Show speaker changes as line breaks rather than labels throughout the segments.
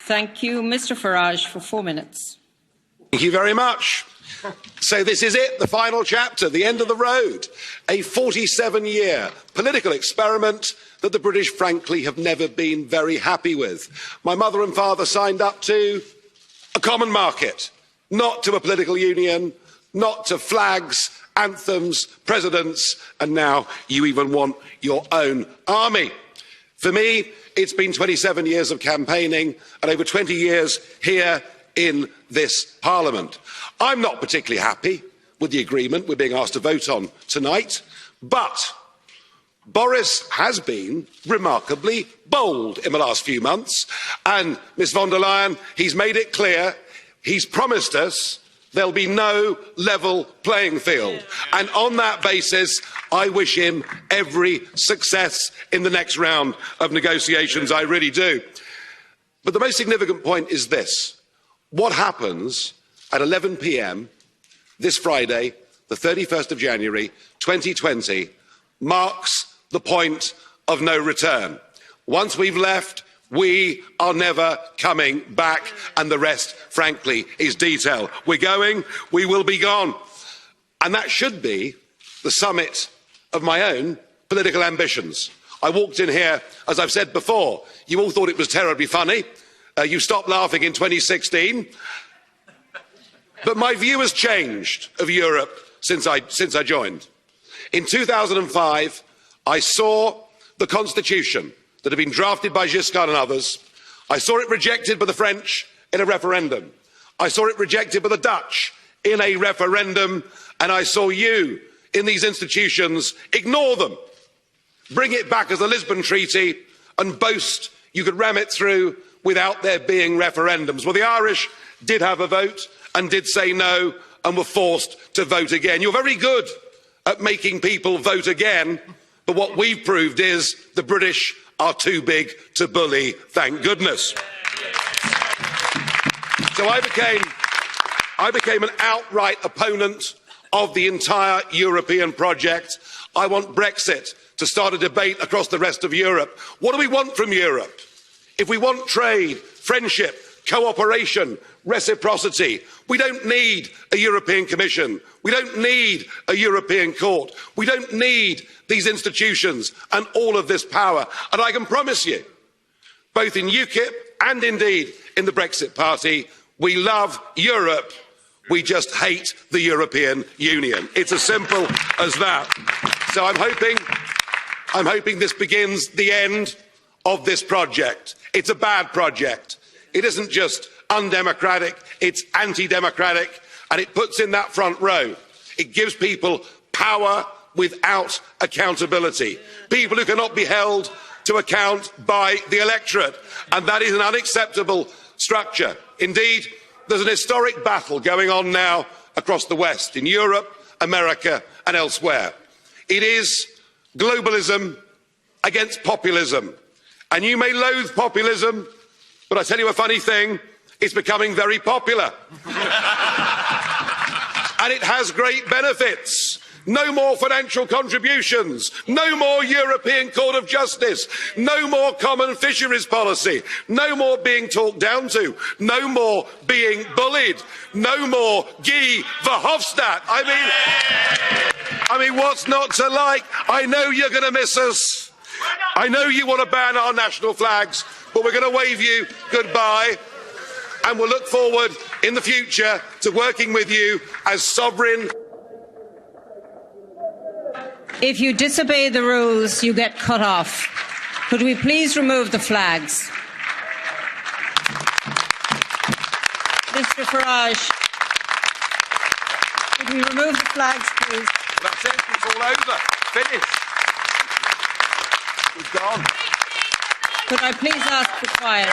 Thank you. Mr Farage for 4 minutes.
Thank you very much. So this is it, the final chapter, the end of the road. A 47-year political experiment that the British, frankly, have never been very happy with. My mother and father signed up to a common market, not to a political union, not to flags, anthems, presidents, and now you even want your own army. For me, it's been 27 years of campaigning and over 20 years here in this Parliament. I'm not particularly happy with the agreement we're being asked to vote on tonight, but Boris has been remarkably bold in the last few months, and Ms von der Leyen, he's made it clear, he's promised us there'll be no level playing field. And on that basis, I wish him every success in the next round of negotiations. I really do. But the most significant point is this. What happens at 11 p.m. this Friday, the 31st of January 2020, marks the point of no return. Once we've left, we are never coming back, and the rest, frankly, is detail. We're going, we will be gone. And that should be the summit of my own political ambitions. I walked in here, as I've said before, you all thought it was terribly funny. You stopped laughing in 2016. But my view has changed of Europe since I joined. In 2005, I saw the constitution that had been drafted by Giscard and others. I saw it rejected by the French in a referendum. I saw it rejected by the Dutch in a referendum. And I saw you in these institutions ignore them, bring it back as the Lisbon Treaty and boast you could ram it through without there being referendums. Well, the Irish did have a vote and did say no and were forced to vote again. You're very good at making people vote again, but what we've proved is the British are too big to bully, thank goodness. So I became an outright opponent of the entire European project. I want Brexit to start a debate across the rest of Europe. What do we want from Europe? If we want trade, friendship, cooperation, reciprocity, we don't need a European Commission. We don't need a European Court. We don't need these institutions and all of this power. And I can promise you, both in UKIP and indeed in the Brexit Party, we love Europe. We just hate the European Union. It's as simple as that. So I'm hoping this begins the end of this project. It's a bad project. It isn't just undemocratic, it's anti-democratic, and it puts in that front row. It gives people power without accountability. People who cannot be held to account by the electorate, and that is an unacceptable structure. Indeed, there's an historic battle going on now across the West, in Europe, America and elsewhere. It is globalism against populism. And you may loathe populism, but I tell you a funny thing, it's becoming very popular. And it has great benefits. No more financial contributions, no more European Court of Justice, no more common fisheries policy, no more being talked down to, no more being bullied, no more Guy Verhofstadt. I mean, what's not to like? I know you're going to miss us. I know you want to ban our national flags, but we're going to wave you goodbye, and we'll look forward in the future to working with you as sovereign.
If you disobey the rules, you get cut off. Could we please remove the flags? Mr Farage, could we remove the flags, please?
That's it, it's all over. Finished. We've gone.
Could I please ask for quiet?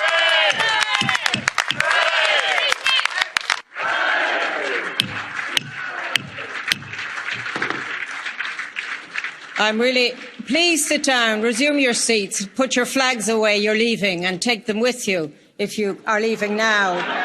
Please sit down, resume your seats, put your flags away, you're leaving, and take them with you if you are leaving now.